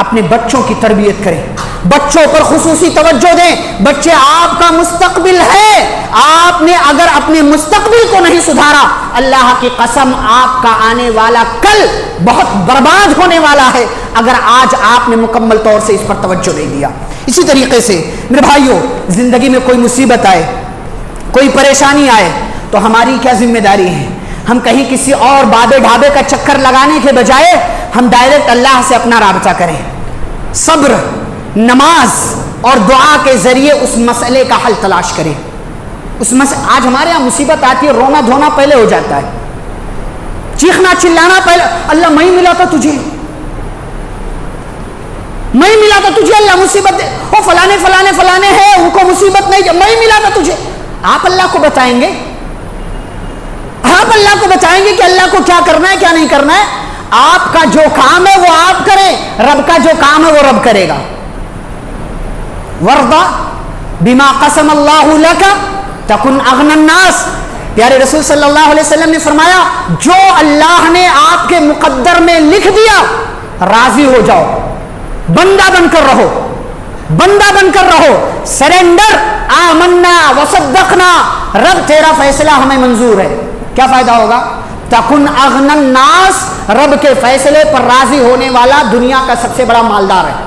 اپنے بچوں کی تربیت کریں، بچوں پر خصوصی توجہ دیں. بچے آپ کا مستقبل ہے. آپ نے اگر اپنے مستقبل کو نہیں سدھارا، اللہ کی قسم آپ کا آنے والا کل بہت برباد ہونے والا ہے اگر آج آپ نے مکمل طور سے اس پر توجہ نہیں دیا. اسی طریقے سے میرے بھائیوں، زندگی میں کوئی مصیبت آئے، کوئی پریشانی آئے تو ہماری کیا ذمہ داری ہے؟ ہم کہیں کسی اور بابے ڈھابے کا چکر لگانے کے بجائے ہم ڈائریکٹ اللہ سے اپنا رابطہ کریں. صبر، نماز اور دعا کے ذریعے اس مسئلے کا حل تلاش کریں. آج ہمارے یہاں مصیبت آتی ہے، رونا دھونا پہلے ہو جاتا ہے، چیخنا چلانا پہلے. اللہ میں ملا تھا تجھے، میں ملا تھا تجھے، اللہ مصیبت دے. وہ فلانے فلانے فلانے ہیں ان کو مصیبت نہیں، میں ملا تھا تجھے. آپ اللہ کو بتائیں گے، آپ اللہ کو بتائیں گے کہ اللہ کو کیا کرنا ہے کیا نہیں کرنا ہے. آپ کا جو کام ہے وہ آپ کریں، رب کا جو کام ہے وہ رب کرے گا. ورضا بما قسم اللہ لک تکن اغنی الناس. پیارے رسول صلی اللہ علیہ وسلم نے فرمایا جو اللہ نے آپ کے مقدر میں لکھ دیا راضی ہو جاؤ، بندہ بن کر رہو، بندہ بن کر رہو. سرنڈر، آمنا وصدقنا، رب تیرا فیصلہ ہمیں منظور ہے. کیا فائدہ ہوگا؟ تکن اغنی الناس، رب کے فیصلے پر راضی ہونے والا دنیا کا سب سے بڑا مالدار ہے.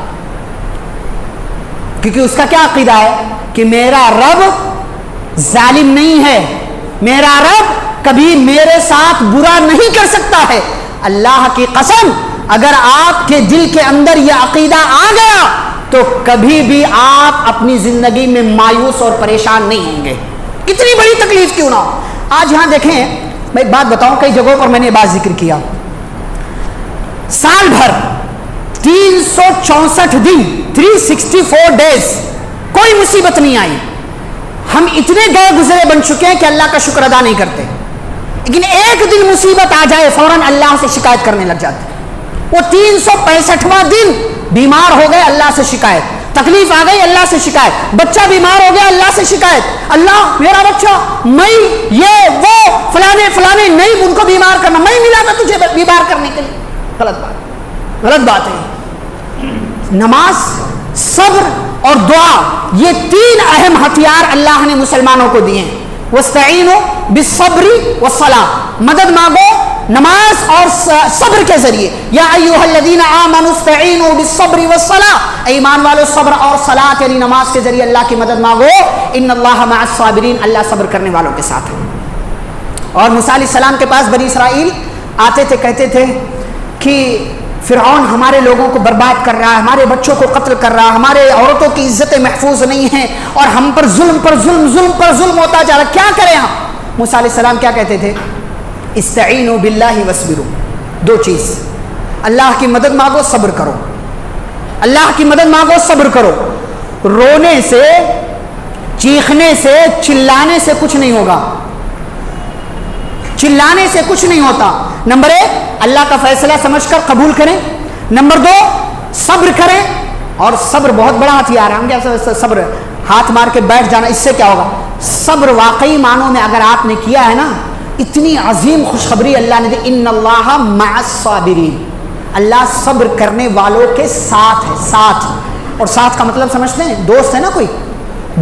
کیونکہ اس کا کیا عقیدہ ہے کہ میرا رب ظالم نہیں ہے، میرا رب کبھی میرے ساتھ برا نہیں کر سکتا ہے. اللہ کی قسم اگر آپ کے دل کے اندر یہ عقیدہ آ گیا تو کبھی بھی آپ اپنی زندگی میں مایوس اور پریشان نہیں ہوں گے، کتنی بڑی تکلیف کیوں نہ ہو. آج یہاں دیکھیں، میں ایک بات بتاؤں، کئی جگہوں پر میں نے بات ذکر کیا، سال بھر 364 دن 364 ڈیز کوئی مصیبت نہیں آئی. ہم اتنے گئے گزرے بن چکے ہیں کہ اللہ کا شکر ادا نہیں کرتے، لیکن ایک دن مصیبت آ جائے فوراً اللہ سے شکایت کرنے لگ جاتے. وہ 365واں دن بیمار ہو گئے اللہ سے شکایت، تکلیف آ گئی اللہ سے شکایت، بچہ بیمار ہو گیا اللہ سے شکایت، اللہ میرا بچہ، میں یہ وہ فلانے فلانے نہیں ان کو بیمار کرنا، میں ملا تھا تجھے بیمار کرنے کے لیے. غلط بات ہے. نماز، صبر اور دعا، یہ تین اہم ہتھیار اللہ نے مسلمانوں کو دیے ہیں. وَاسْتَعِينُوا بِالصَّبْرِ وَالصَّلَاةِ، مدد مانگو نماز اور صبر کے ذریعے. یا ایھا الذین آمنوا استعینوا بالصبر والصلاۃ، ایمان والو صبر اور صلاۃ یعنی نماز کے ذریعے اللہ کی مدد مانگو. ان اللہ مع الصابرین، اللہ صبر کرنے والوں کے ساتھ ہے. اور موسیٰ علیہ السلام کے پاس بنی اسرائیل آتے تھے، کہتے تھے کہ فرعون ہمارے لوگوں کو برباد کر رہا ہے، ہمارے بچوں کو قتل کر رہا ہے، ہمارے عورتوں کی عزتیں محفوظ نہیں ہیں اور ہم پر ظلم پر ظلم، ظلم پر ظلم ہوتا جا رہا، کیا کریں ہم؟ موسیٰ علیہ السلام کیا کہتے تھے؟ استعینوا باللہ واصبروا. دو چیز، اللہ کی مدد مانگو، صبر کرو. اللہ کی مدد مانگو، صبر کرو. رونے سے، چیخنے سے، چلانے سے کچھ نہیں ہوگا، چلانے سے کچھ نہیں ہوتا. نمبر ایک، اللہ کا فیصلہ سمجھ کر قبول کریں. نمبر دو، صبر کریں. اور صبر بہت بڑا ہتھیار ہے. ہم کیا صبر ہاتھ مار کے بیٹھ جانا، اس سے کیا ہوگا؟ صبر واقعی معنوں میں اگر آپ نے کیا ہے نا، اتنی عظیم خوشخبری اللہ نے دی. ان اللہ مع الصابرین، اللہ صبر کرنے والوں کے ساتھ ہے. ساتھ، اور ساتھ کا مطلب سمجھتے ہیں؟ دوست ہے نا، کوئی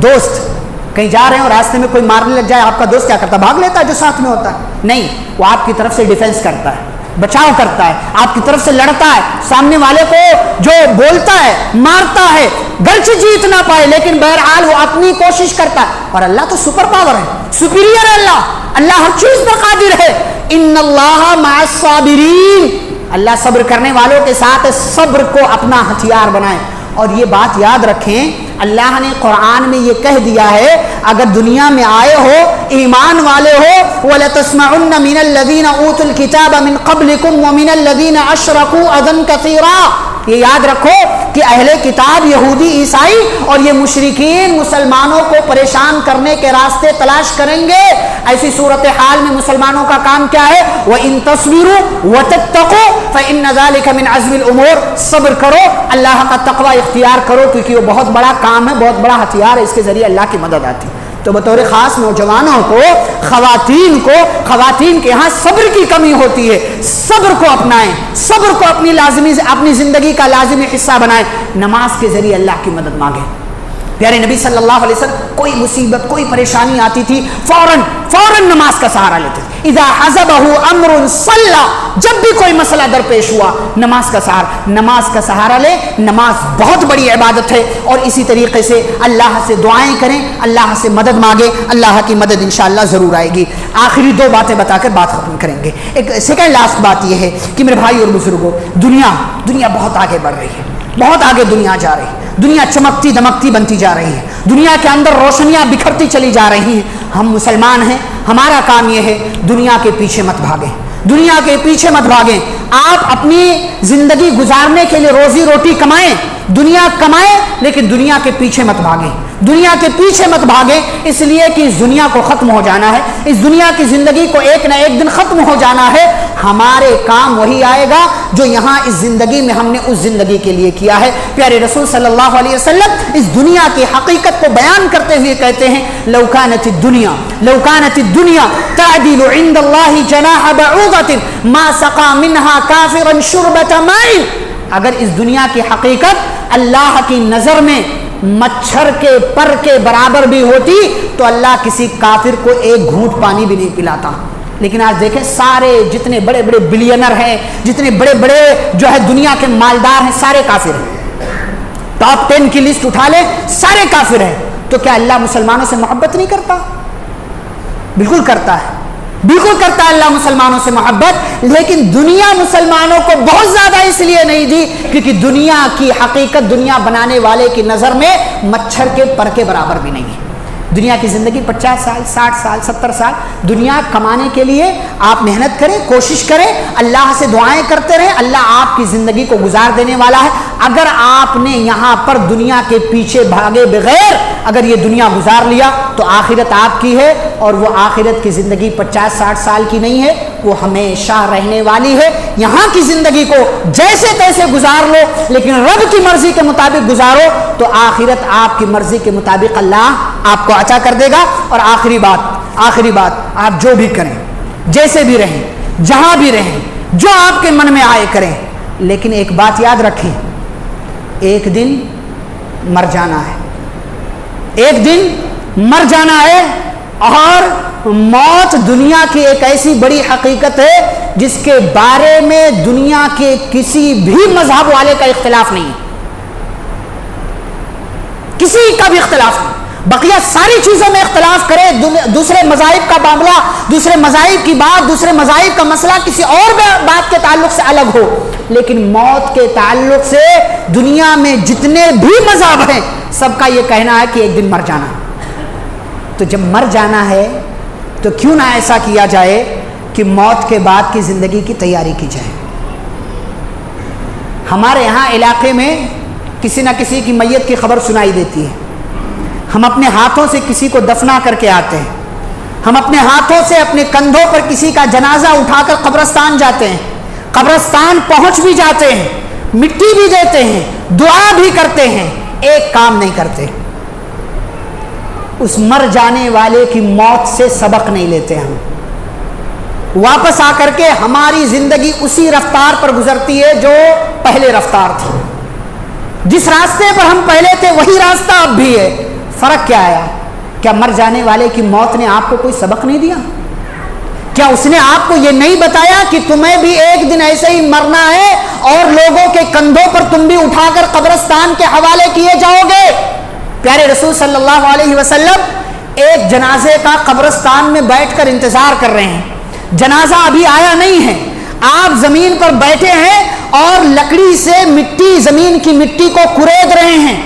دوست کہیں جا رہے ہیں اور راستے میں کوئی مارنے لگ جائے، آپ کا دوست کیا کرتا ہے؟ بھاگ لیتا ہے جو ساتھ میں ہوتا ہے؟ نہیں، وہ آپ کی طرف سے ڈیفینس کرتا ہے، بچاؤ کرتا ہے، آپ کی طرف سے لڑتا ہے، سامنے والے کو جو بولتا ہے، مارتا ہے، گرچہ جیت نہ پائے لیکن بہرحال وہ اپنی کوشش کرتا ہے. اور اللہ تو سپر پاور ہے، سپیریئر ہے. اللہ ہر چیز پر قادر ہے. ان اللہ مع الصابرین، اللہ صبر کرنے والوں کے ساتھ. صبر کو اپنا ہتھیار بنائیں. اور یہ بات یاد رکھیں، اللہ نے قرآن میں یہ کہہ دیا ہے اگر دنیا میں آئے ہو، ایمان والے ہو، وَلَتَسْمَعُنَّ مِنَ الَّذِينَ أُوتُوا الْكِتَابَ مِنْ قَبْلِكُمْ وَمِنَ الَّذِينَ أَشْرَكُوا أَذًى كَثِيرًا، یہ یاد رکھو کہ اہل کتاب یہودی عیسائی اور یہ مشرکین مسلمانوں کو پریشان کرنے کے راستے تلاش کریں گے. ایسی صورتحال میں مسلمانوں کا کام کیا ہے؟ وَإِن تَصْبِرُوا وَتَتَّقُوا فَإِنَّ ذَلِكَ مِنْ عَزْمِ الْأُمُورِ. صبر کرو، اللہ کا تقوی اختیار کرو، کیونکہ وہ بہت بڑا کام ہے، بہت بڑا ہتھیار ہے، اس کے ذریعے اللہ کی مدد آتی. تو بطور خاص نوجوانوں کو، خواتین کے ہاں صبر کی کمی ہوتی ہے. صبر کو اپنائیں، صبر کو اپنی زندگی کا لازمی حصہ بنائیں. نماز کے ذریعے اللہ کی مدد مانگیں. پیارے نبی صلی اللہ علیہ وسلم کوئی مصیبت، کوئی پریشانی آتی تھی، فوراً نماز کا سہارا لیتے تھے. اذا حزبه امر صلى، جب بھی کوئی مسئلہ درپیش ہوا نماز کا سہارا لے. نماز بہت بڑی عبادت ہے، اور اسی طریقے سے اللہ سے دعائیں کریں، اللہ سے مدد مانگیں، اللہ کی مدد انشاءاللہ ضرور آئے گی. آخری دو باتیں بتا کر بات ختم کریں گے. ایک سیکنڈ لاسٹ بات یہ ہے کہ میرے بھائی اور بزرگوں، دنیا بہت آگے بڑھ رہی ہے، بہت آگے دنیا جا رہی ہے. دنیا چمکتی دمکتی بنتی جا رہی ہے، دنیا کے اندر روشنیاں بکھرتی چلی جا رہی ہیں. ہم مسلمان ہیں، ہمارا کام یہ ہے دنیا کے پیچھے مت بھاگیں، دنیا کے پیچھے مت بھاگیں. آپ اپنی زندگی گزارنے کے لیے روزی روٹی کمائیں، دنیا کمائیں، لیکن دنیا کے پیچھے مت بھاگیں. دنیا کے پیچھے مت بھاگیں، اس لیے کہ اس دنیا کو ختم ہو جانا ہے، اس دنیا کی زندگی کو ایک نہ ایک دن ختم ہو جانا ہے. ہمارے کام وہی آئے گا جو یہاں اس زندگی میں ہم نے اس زندگی کے لیے کیا ہے. پیارے رسول صلی اللہ علیہ وسلم اس دنیا کی حقیقت کو بیان کرتے ہوئے کہتے ہیں لو كانت الدنيا تعدل عند الله جناح بعوضة ما سقى منها كافرا شربة ماء. اگر اس دنیا کی حقیقت اللہ کی نظر میں مچھر کے پر کے برابر بھی ہوتی تو اللہ کسی کافر کو ایک گھونٹ پانی بھی نہیں پلاتا. لیکن آج دیکھیں سارے جتنے بڑے بڑے بلینر ہیں، جتنے بڑے بڑے جو ہے دنیا کے مالدار ہیں، سارے کافر ہیں. ٹاپ 10 کی لسٹ اٹھا لیں، سارے کافر ہیں. تو کیا اللہ مسلمانوں سے محبت نہیں کرتا؟ بالکل کرتا ہے، بالکل کرتا ہے اللہ مسلمانوں سے محبت. لیکن دنیا مسلمانوں کو بہت زیادہ اس لیے نہیں دی کیونکہ دنیا کی حقیقت دنیا بنانے والے کی نظر میں مچھر کے پر کے برابر بھی نہیں ہے. دنیا کی زندگی 50 سال 60 سال 70 سال دنیا کمانے کے لیے آپ محنت کریں، کوشش کریں، اللہ سے دعائیں کرتے رہیں، اللہ آپ کی زندگی کو گزار دینے والا ہے. اگر آپ نے یہاں پر دنیا کے پیچھے بھاگے بغیر اگر یہ دنیا گزار لیا تو آخرت آپ کی ہے، اور وہ آخرت کی زندگی 50-60 سال کی نہیں ہے، وہ ہمیشہ رہنے والی ہے. یہاں کی زندگی کو جیسے تیسے گزار لو، لیکن رب کی مرضی کے مطابق گزارو تو آخرت آپ کی مرضی کے مطابق اللہ آپ کو عطا کر دے گا. اور آخری بات آپ جو بھی کریں، جیسے بھی رہیں، جہاں بھی رہیں، جو آپ کے من میں آئے کریں، لیکن ایک بات یاد رکھیں، ایک دن مر جانا ہے، ایک دن مر جانا ہے. اور موت دنیا کی ایک ایسی بڑی حقیقت ہے جس کے بارے میں دنیا کے کسی بھی مذہب والے کا اختلاف نہیں، کسی کا بھی اختلاف نہیں. بقیہ ساری چیزوں میں اختلاف کرے، دوسرے مذاہب کا معاملہ، دوسرے مذاہب کی بات، دوسرے مذاہب کا مسئلہ کسی اور بات کے تعلق سے الگ ہو، لیکن موت کے تعلق سے دنیا میں جتنے بھی مذہب ہیں سب کا یہ کہنا ہے کہ ایک دن مر جانا. تو جب مر جانا ہے تو کیوں نہ ایسا کیا جائے کہ موت کے بعد کی زندگی کی تیاری کی جائے. ہمارے یہاں علاقے میں کسی نہ کسی کی میت کی خبر سنائی دیتی ہے، ہم اپنے ہاتھوں سے کسی کو دفنا کر کے آتے ہیں، ہم اپنے ہاتھوں سے اپنے کندھوں پر کسی کا جنازہ اٹھا کر قبرستان جاتے ہیں، قبرستان پہنچ بھی جاتے ہیں، مٹی بھی دیتے ہیں، دعا بھی کرتے ہیں، ایک کام نہیں کرتے، اس مر جانے والے کی موت سے سبق نہیں لیتے. ہم واپس آ کر کے ہماری زندگی اسی رفتار پر گزرتی ہے جو پہلے رفتار تھی. جس راستے پر ہم پہلے تھے وہی راستہ اب بھی ہے. فرق کیا آیا؟ کیا مر جانے والے کی موت نے آپ کو کوئی سبق نہیں دیا؟ کیا اس نے آپ کو یہ نہیں بتایا کہ تمہیں بھی ایک دن ایسے ہی مرنا ہے اور لوگوں کے کندھوں پر تم بھی اٹھا کر قبرستان کے حوالے کیے جاؤ گے؟ پیارے رسول صلی اللہ علیہ وسلم ایک جنازے کا قبرستان میں بیٹھ کر انتظار کر رہے ہیں. جنازہ ابھی آیا نہیں ہے، آپ زمین پر بیٹھے ہیں اور لکڑی سے مٹی، زمین کی مٹی کو کرید رہے ہیں.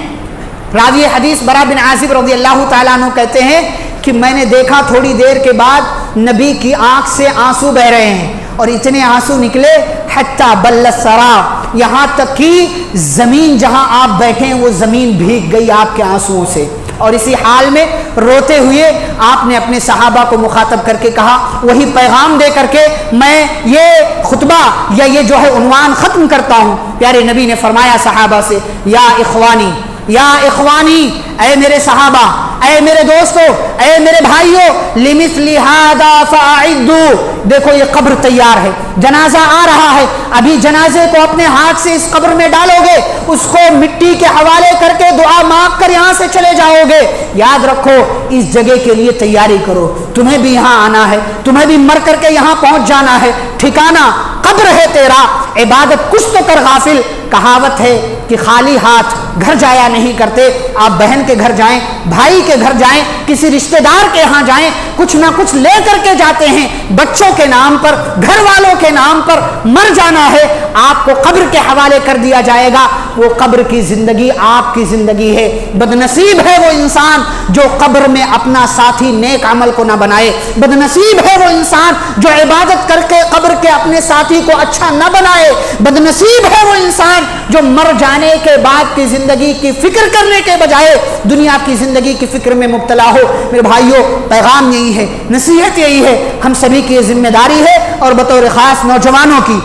راوی حدیث برا بن عازب رضی اللہ تعالیٰ عنہ کہتے ہیں کہ میں نے دیکھا تھوڑی دیر کے بعد نبی کی آنکھ سے آنسو بہ رہے ہیں، اور اتنے آنسو نکلے حتی بل السرا، یہاں تک کہ زمین جہاں آپ بیٹھے ہیں وہ زمین بھیگ گئی آپ کے آنسوؤں سے، اور اسی حال میں روتے ہوئے آپ نے اپنے صحابہ کو مخاطب کر کے کہا، وہی پیغام دے کر کے میں یہ خطبہ یا یہ جو ہے عنوان ختم کرتا ہوں۔ پیارے نبی نے فرمایا صحابہ سے، یا اخوانی، یا اخوانی، اے میرے صحابہ، اے میرے دوستو، اے میرے بھائیو، لمثل ھذا فاعدوا، دیکھو یہ قبر تیار ہے، جنازہ آ رہا ہے، ابھی جنازے کو اپنے ہاتھ سے اس قبر میں ڈالو گے، اس کو مٹی کے حوالے کر کے دعا مانگ کر یہاں سے چلے جاؤ گے، یاد رکھو اس جگہ کے لیے تیاری کرو، تمہیں بھی یہاں آنا ہے، تمہیں بھی مر کر کے یہاں پہنچ جانا ہے، ٹھکانہ قبر ہے تیرا، عبادت کچھ تو کر غافل۔ کہاوت ہے کہ خالی ہاتھ گھر جایا نہیں کرتے، آپ بہن کے گھر جائیں، بھائی کے گھر جائیں، کسی رشتہ دار کے ہاں جائیں، کچھ نہ کچھ لے کر کے جاتے ہیں، بچوں کے نام پر، گھر والوں کے نام پر، مر جانا ہے، آپ کو قبر کے حوالے کر دیا جائے گا، وہ قبر کی زندگی آپ کی زندگی ہے۔ بدنصیب ہے وہ انسان جو قبر میں اپنا ساتھی نیک عمل کو نہ بنائے، بدنصیب ہے وہ انسان جو عبادت کر کے قبر کے اپنے ساتھی کو اچھا نہ بنائے، بدنصیب ہے وہ انسان جو مر جانے کے بعد کی زندگی کی فکر کرنے کے بجائے دنیا کی زندگی کی فکر میں مبتلا ہو۔ میرے بھائیوں، پیغام یہی ہے، نصیحت یہی ہے، ہم سبھی کی یہ ذمہ داری ہے، اور بطور خاص نوجوانوں کی،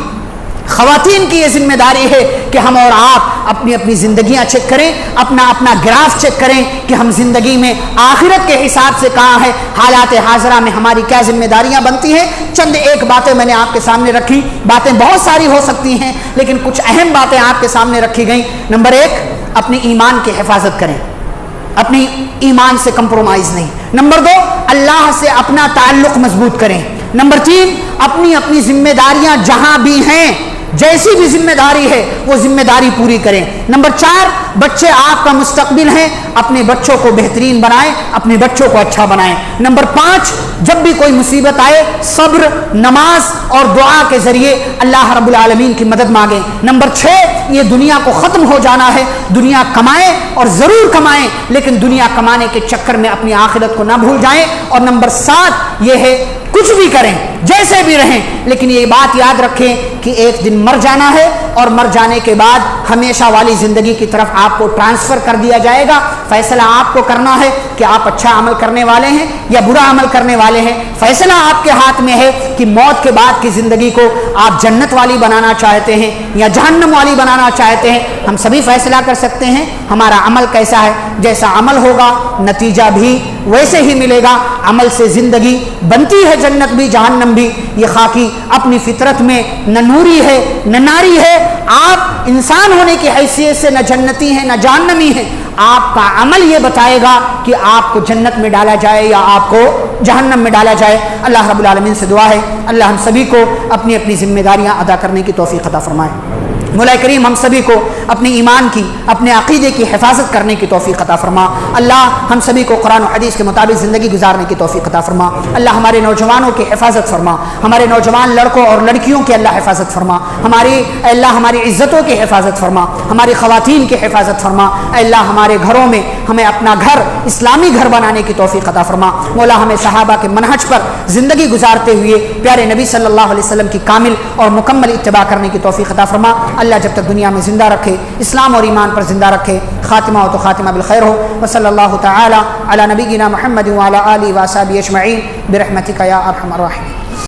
خواتین کی یہ ذمہ داری ہے کہ ہم اور آپ اپنی اپنی زندگیاں چیک کریں، اپنا اپنا گراف چیک کریں کہ ہم زندگی میں آخرت کے حساب سے کہاں ہے، حالات حاضرہ میں ہماری کیا ذمہ داریاں بنتی ہیں۔ چند ایک باتیں میں نے آپ کے سامنے رکھی، باتیں بہت ساری ہو سکتی ہیں لیکن کچھ اہم باتیں آپ کے سامنے رکھی گئیں۔ نمبر 1، اپنے ایمان کی حفاظت کریں، اپنی ایمان سے کمپرومائز نہیں۔ نمبر 2، اللہ سے اپنا تعلق مضبوط کریں۔ نمبر 3، اپنی اپنی ذمہ داریاں جہاں بھی ہیں، جیسی بھی ذمہ داری ہے وہ ذمہ داری پوری کریں۔ نمبر 4، بچے آپ کا مستقبل ہیں، اپنے بچوں کو بہترین بنائیں، اپنے بچوں کو اچھا بنائیں۔ نمبر 5، جب بھی کوئی مصیبت آئے صبر، نماز اور دعا کے ذریعے اللہ رب العالمین کی مدد مانگیں۔ نمبر 6، یہ دنیا کو ختم ہو جانا ہے، دنیا کمائیں اور ضرور کمائیں، لیکن دنیا کمانے کے چکر میں اپنی آخرت کو نہ بھول جائیں۔ اور نمبر 7 یہ ہے، کچھ بھی کریں، جیسے بھی رہیں، لیکن یہ بات یاد رکھیں کہ ایک دن مر جانا ہے، اور مر جانے کے بعد ہمیشہ والی زندگی کی طرف آپ کو ٹرانسفر کر دیا جائے گا۔ فیصلہ آپ کو کرنا ہے کہ آپ اچھا عمل کرنے والے ہیں یا برا عمل کرنے والے ہیں، فیصلہ آپ کے ہاتھ میں ہے کہ موت کے بعد کی زندگی کو آپ جنت والی بنانا چاہتے ہیں یا جہنم والی بنانا چاہتے ہیں۔ ہم سبھی فیصلہ کر سکتے ہیں، ہمارا عمل کیسا ہے، جیسا عمل ہوگا نتیجہ بھی ویسے ہی ملے گا۔ عمل سے زندگی بنتی ہے، جنت بھی جہنم بھی، یہ خاکی اپنی فطرت میں نہ نوری ہے نہ ناری ہے۔ آپ انسان ہونے کی حیثیت سے نہ جنتی ہیں نہ جہنمی ہیں، آپ کا عمل یہ بتائے گا کہ آپ کو جنت میں ڈالا جائے یا آپ کو جہنم میں ڈالا جائے۔ اللہ رب العالمین سے دعا ہے اللہ ہم سبھی کو اپنی اپنی ذمہ داریاں ادا کرنے کی توفیق عطا فرمائے۔ مولا کریم ہم سبھی کو اپنی ایمان کی، اپنے عقیدے کی حفاظت کرنے کی توفیق عطا فرما۔ اللہ ہم سبھی کو قرآن و حدیث کے مطابق زندگی گزارنے کی توفیق عطا فرما۔ اللہ ہمارے نوجوانوں کی حفاظت فرما، ہمارے نوجوان لڑکوں اور لڑکیوں کی اللہ حفاظت فرما، اللہ ہماری عزتوں کی حفاظت فرما، ہماری خواتین کی حفاظت فرما۔ اے اللہ ہمارے گھروں میں ہمیں اپنا گھر اسلامی گھر بنانے کی توفیق عطا فرما۔ مولا ہمیں صحابہ کے منہج پر زندگی گزارتے ہوئے پیارے نبی صلی اللہ علیہ وسلم کی کامل اور مکمل اتباع کرنے کی توفیق عطا فرما۔ اللہ جب تک دنیا میں زندہ رکھے، اسلام اور ایمان پر زندہ رکھے، خاتمہ ہو تو خاتمہ بالخیر ہو۔ وصلی اللہ تعالی علی نبینا محمد وعلی آلہ وصحبہ اجمعین برحمتک یا ارحم الراحمین۔